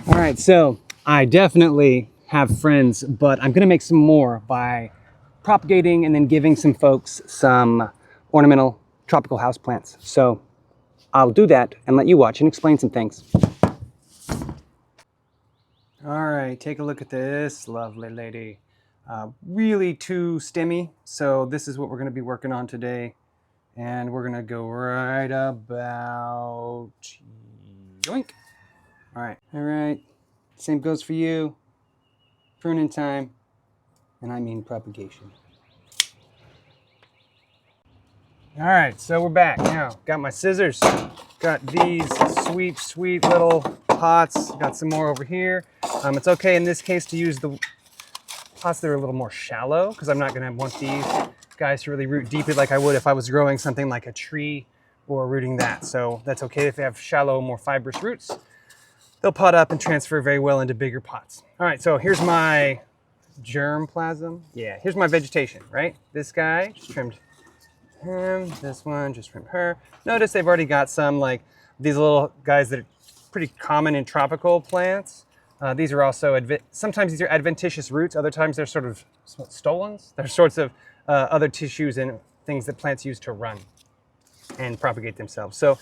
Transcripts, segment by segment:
All right, so I definitely have friends, but I'm gonna make some more by propagating and then giving some folks some ornamental tropical houseplants. So I'll do that and let you watch and explain some things. All right, take a look at this lovely lady. Really too stemmy, so this is what we're gonna be working on today. And we're gonna go right about yoink. All right, same goes for you. Pruning time, and I mean propagation. All right, so we're back now. Got my scissors, got these sweet little pots, got some more over here. It's okay in this case to use the pots that are a little more shallow because I'm not gonna want these guys to really root deeply like I would if I was growing something like a tree or rooting that. So that's okay if they have shallow, more fibrous roots. They'll pot up and transfer very well into bigger pots. All right, so here's my germplasm. Yeah, here's my vegetation, right? This guy, just trimmed him. This one, just trimmed her. Notice they've already got some like these little guys that are pretty common in tropical plants. These are also, sometimes these are adventitious roots, other times they're sort of stolons. They're sorts of other tissues and things that plants use to run and propagate themselves. So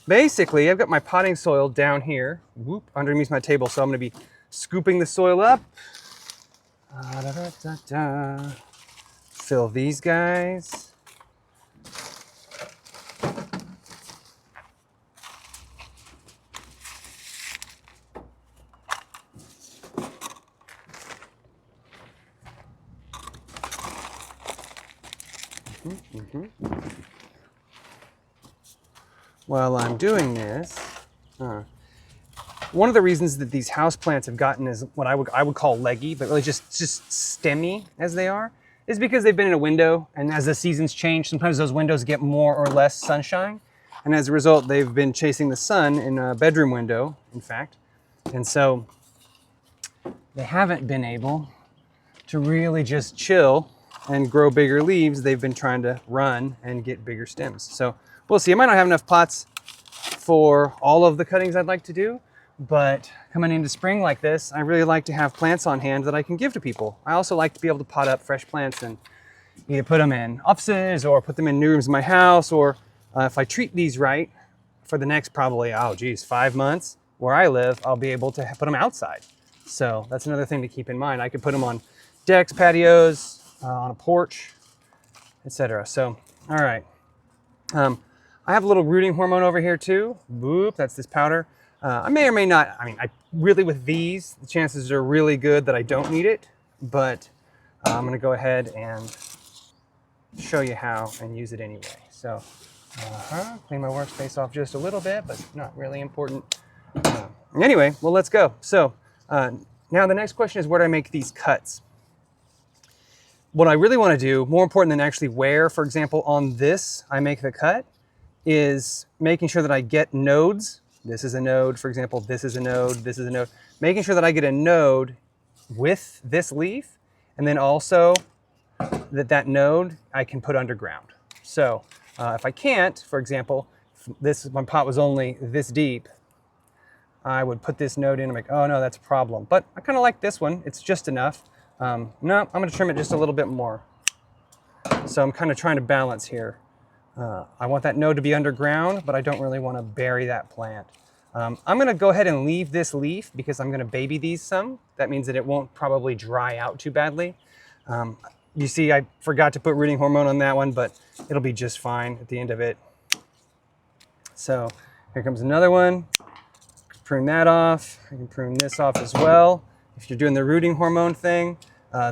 basically, I've got my potting soil down here, whoop, underneath my table. So I'm gonna be scooping the soil up. Fill these guys. While I'm doing this, one of the reasons that these houseplants have gotten is what I would call leggy, but really just stemmy as they are, is because they've been in a window, and as the seasons change, sometimes those windows get more or less sunshine, and as a result, they've been chasing the sun in a bedroom window, in fact, and so they haven't been able to really just chill and grow bigger leaves. They've been trying to run and get bigger stems. So we'll see. I might not have enough pots for all of the cuttings I'd like to do, but coming into spring like this, I really like to have plants on hand that I can give to people. I also like to be able to pot up fresh plants and either put them in offices or put them in new rooms in my house, or if I treat these right, for the next probably, 5 months where I live, I'll be able to put them outside. So that's another thing to keep in mind. I could put them on decks, patios, on a porch, etc. So, all right. I have a little rooting hormone over here too. Boop, that's this powder. I may or may not, really with these, the chances are really good that I don't need it, but I'm gonna go ahead and show you how and use it anyway. So, clean my workspace off just a little bit, but not really important. Anyway, well, let's go. So, now the next question is, where do I make these cuts? What I really want to do, more important than actually where, for example, on this I make the cut, is making sure that I get nodes. This is a node, for example, this is a node, this is a node. Making sure that I get a node with this leaf, and then also that node I can put underground. So if I can't, for example, my pot was only this deep, I would put this node in and make, oh no, that's a problem. But I kind of like this one, it's just enough. No, I'm gonna trim it just a little bit more. So I'm kind of trying to balance here. I want that node to be underground, but I don't really want to bury that plant. I'm gonna go ahead and leave this leaf because I'm gonna baby these some. That means that it won't probably dry out too badly. You see, I forgot to put rooting hormone on that one, but it'll be just fine at the end of it. So here comes another one. Prune that off. I can prune this off as well. If you're doing the rooting hormone thing,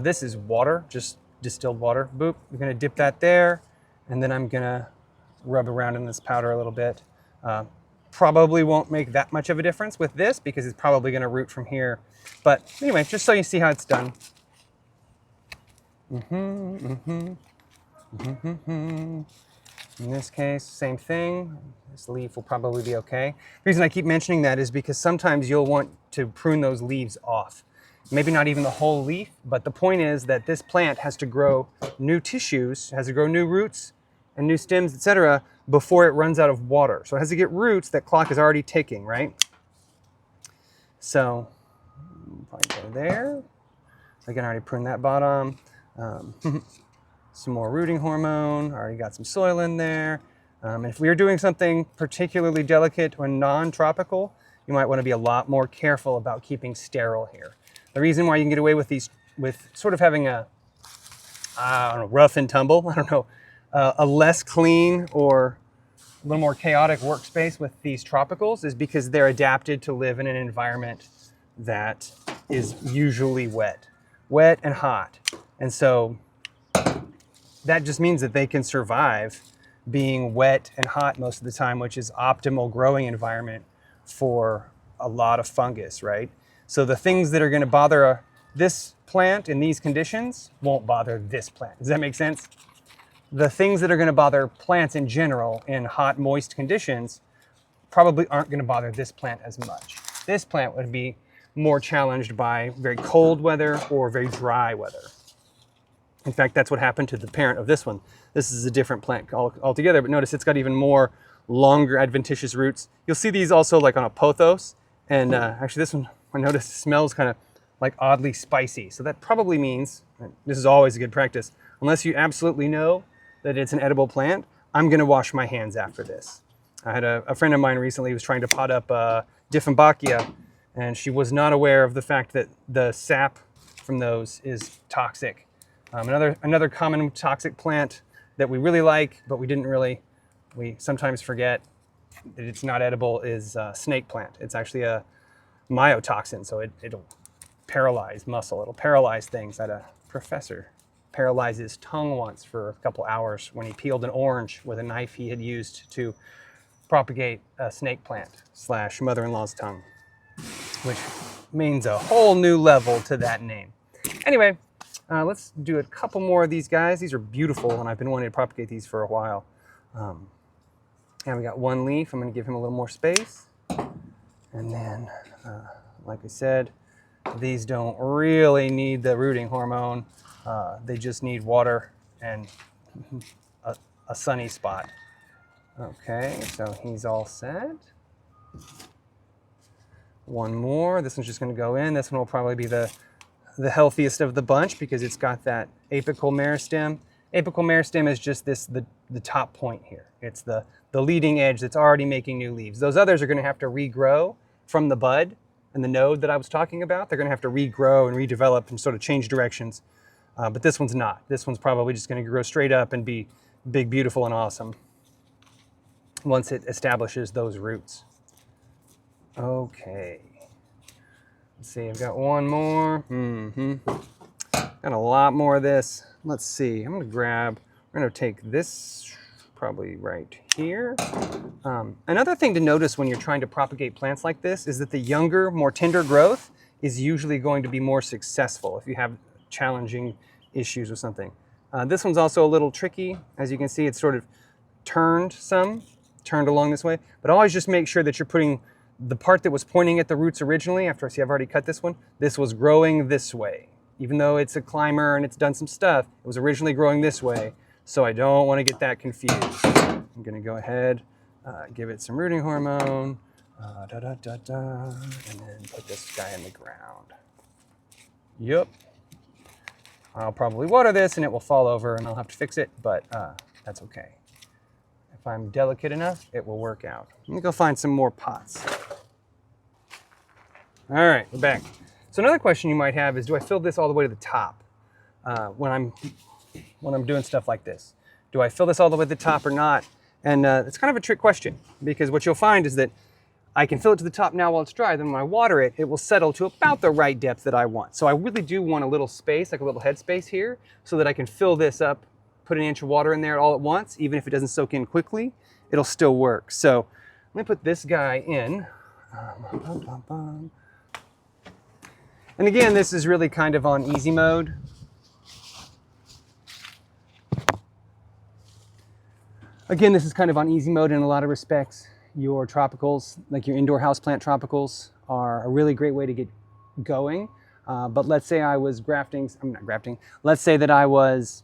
this is water, just distilled water. Boop, we're gonna dip that there, and then I'm gonna rub around in this powder a little bit. Probably won't make that much of a difference with this because it's probably gonna root from here. But anyway, just so you see how it's done. In this case, same thing. This leaf will probably be okay. The reason I keep mentioning that is because sometimes you'll want to prune those leaves off. Maybe not even the whole leaf, but the point is that this plant has to grow new tissues, has to grow new roots and new stems, etc., before it runs out of water. So it has to get roots. That clock is already ticking, right? So probably go there. Again, I already pruned that bottom. Some more rooting hormone. Already got some soil in there. If we are doing something particularly delicate or non-tropical, you might want to be a lot more careful about keeping sterile here. The reason why you can get away with these, with sort of having a, I don't know, rough and tumble, I don't know, a less clean or a little more chaotic workspace with these tropicals, is because they're adapted to live in an environment that is usually wet and hot. And so that just means that they can survive being wet and hot most of the time, which is optimal growing environment for a lot of fungus, right? So the things that are going to bother this plant in these conditions won't bother this plant. Does that make sense? The things that are going to bother plants in general in hot, moist conditions probably aren't going to bother this plant as much. This plant would be more challenged by very cold weather or very dry weather. In fact, that's what happened to the parent of this one. This is a different plant altogether, but notice it's got even more longer adventitious roots. You'll see these also like on a pothos, and actually this one, I noticed, smells kind of like oddly spicy. So that probably means, and this is always a good practice, unless you absolutely know that it's an edible plant, I'm gonna wash my hands after this. I had a friend of mine recently who was trying to pot up Dieffenbachia, and she was not aware of the fact that the sap from those is toxic. Another common toxic plant that we really like, but we sometimes forget that it's not edible, is snake plant. It's actually a myotoxin, so it'll paralyze muscle. It'll paralyze things. I had a professor paralyze his tongue once for a couple hours when he peeled an orange with a knife he had used to propagate a snake plant / mother-in-law's tongue, which means a whole new level to that name. Anyway, let's do a couple more of these guys. These are beautiful, and I've been wanting to propagate these for a while. And we got one leaf. I'm going to give him a little more space. And then, like I said, these don't really need the rooting hormone. They just need water and a sunny spot. Okay, so he's all set. One more. This one's just going to go in. This one will probably be the healthiest of the bunch because it's got that apical meristem. Apical meristem is just the top point here. It's the leading edge that's already making new leaves. Those others are going to have to regrow from the bud and the node that I was talking about. They're going to have to regrow and redevelop and sort of change directions. But this one's not. This one's probably just going to grow straight up and be big, beautiful, and awesome once it establishes those roots. Okay. Let's see, I've got one more. Got a lot more of this. Let's see, we're gonna take this probably right here. Another thing to notice when you're trying to propagate plants like this is that the younger, more tender growth is usually going to be more successful if you have challenging issues with something. This one's also a little tricky. As you can see, it's sort of turned along this way, but always just make sure that you're putting the part that was pointing at the roots originally, after I see I've already cut this one, this was growing this way. Even though it's a climber and it's done some stuff, it was originally growing this way, so I don't want to get that confused. I'm gonna go ahead, give it some rooting hormone, and then put this guy in the ground. Yep. I'll probably water this and it will fall over and I'll have to fix it, but that's okay. If I'm delicate enough, it will work out. Let me go find some more pots. All right, we're back. So another question you might have is, do I fill this all the way to the top when I'm doing stuff like this? Do I fill this all the way to the top or not? And it's kind of a trick question, because what you'll find is that I can fill it to the top now while it's dry. Then when I water it, it will settle to about the right depth that I want. So I really do want a little space, like a little head space here, so that I can fill this up, put an inch of water in there all at once. Even if it doesn't soak in quickly, it'll still work. So let me put this guy in. And again, this is really kind of on easy mode. Again, this is kind of on easy mode in a lot of respects. Your tropicals, like your indoor houseplant tropicals, are a really great way to get going. But let's say I was let's say that I was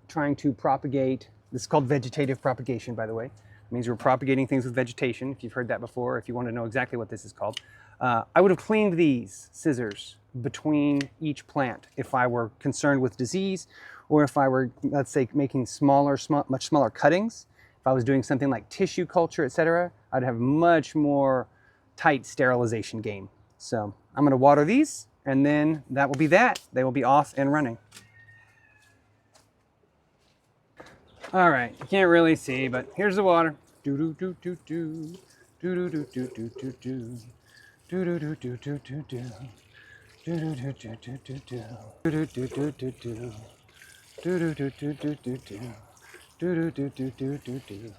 trying to propagate, this is called vegetative propagation, by the way. It means we're propagating things with vegetation, if you've heard that before, if you want to know exactly what this is called. I would have cleaned these scissors between each plant if I were concerned with disease, or if I were, let's say, making much smaller cuttings. If I was doing something like tissue culture, etc., I'd have much more tight sterilization game. So I'm going to water these, and then that will be that. They will be off and running. All right, you can't really see, but here's the water. Do do do do do do do do do do do do do do do do do do. Do do do do do do do. Do do do do do do. Do do do do do do do. Do do do do do do do.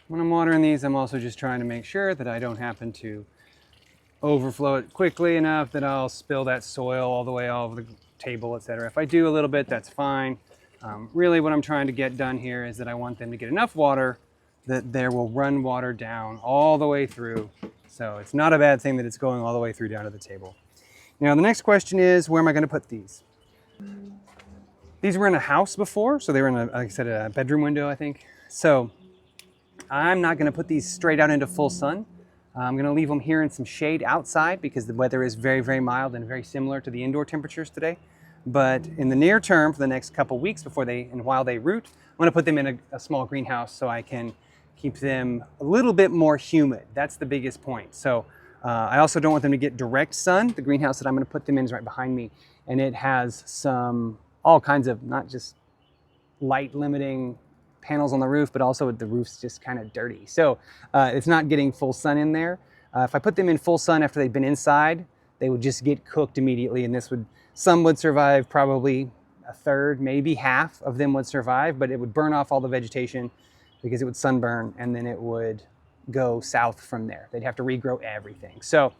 When I'm watering these, I'm also just trying to make sure that I don't happen to overflow it quickly enough that I'll spill that soil all the way all over the table, etc. If I do a little bit, that's fine. Really what I'm trying to get done here is that I want them to get enough water that there will run water down all the way through. So it's not a bad thing that it's going all the way through down to the table. Now the next question is, where am I going to put these? These were in a house before, so they were in, like I said, a bedroom window, I think. So I'm not going to put these straight out into full sun. I'm going to leave them here in some shade outside because the weather is very, very mild and very similar to the indoor temperatures today. But in the near term, for the next couple weeks while they root, I'm going to put them in a small greenhouse so I can keep them a little bit more humid. That's the biggest point. So I also don't want them to get direct sun. The greenhouse that I'm going to put them in is right behind me, and it has all kinds of, not just light limiting panels on the roof, but also the roof's just kind of dirty. So it's not getting full sun in there. If I put them in full sun after they've been inside, they would just get cooked immediately, and some would survive, probably a third, maybe half of them would survive, but it would burn off all the vegetation because it would sunburn, and then it would go south from there. They'd have to regrow everything. So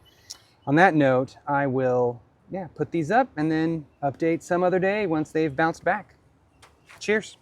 on that note, I will put these up and then update some other day once they've bounced back. Cheers.